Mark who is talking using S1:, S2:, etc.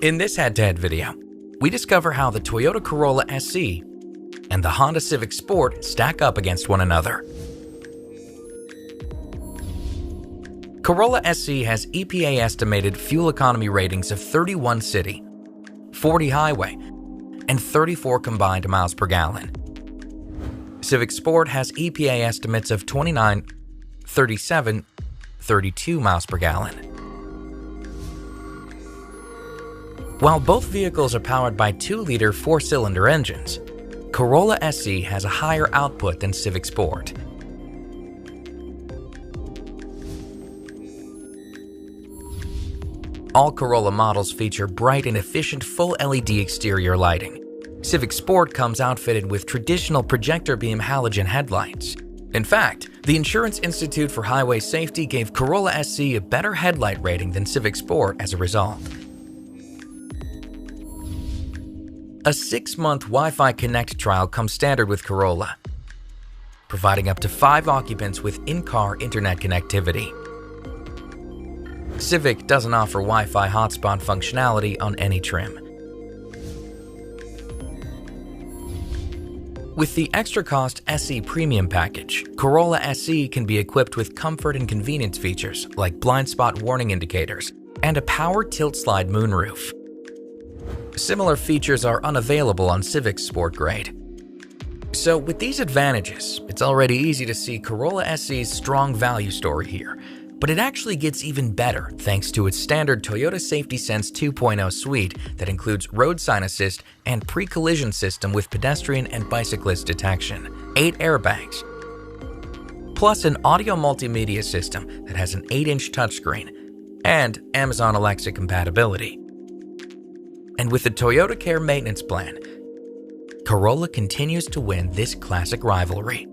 S1: In this head-to-head video, we discover how the Toyota Corolla SE and the Honda Civic Sport stack up against one another. Corolla SE has EPA estimated fuel economy ratings of 31 city, 40 highway, and 34 combined miles per gallon. Civic Sport has EPA estimates of 29, 37, 32 miles per gallon. While both vehicles are powered by 2-liter 4-cylinder engines, Corolla SE has a higher output than Civic Sport. All Corolla models feature bright and efficient full LED exterior lighting. Civic Sport comes outfitted with traditional projector beam halogen headlights. In fact, the Insurance Institute for Highway Safety gave Corolla SE a better headlight rating than Civic Sport as a result. A 6-month Wi-Fi Connect trial comes standard with Corolla, providing up to 5 occupants with in-car internet connectivity. Civic doesn't offer Wi-Fi hotspot functionality on any trim. With the extra-cost SE Premium package, Corolla SE can be equipped with comfort and convenience features like blind spot warning indicators and a power tilt-slide moonroof. Similar features are unavailable on Civic's Sport Grade. So with these advantages, it's already easy to see Corolla SE's strong value story here. But it actually gets even better thanks to its standard Toyota Safety Sense 2.0 suite that includes road sign assist and pre-collision system with pedestrian and bicyclist detection, 8 airbags, plus an audio multimedia system that has an 8-inch touchscreen and Amazon Alexa compatibility. And with the Toyota Care maintenance plan, Corolla continues to win this classic rivalry.